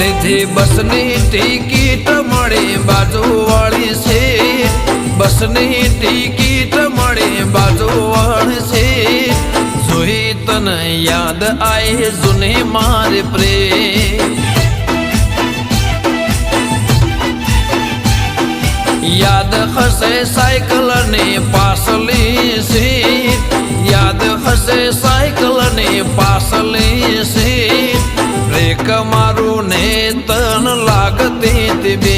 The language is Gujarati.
લીધી બસની ટિકિટ મળી બાજુવાળી સીટ બસની ટિકિટ મળી બાજુવાળી સીટ જોઈ તને યાદ આય જૂની મારી પ્રેમ યાદ હશે સાયકલની પાછલી સીટ યાદ હશે સાયકલની પાછલી સીટ બ્રેક મારું ને તન લાગતી બે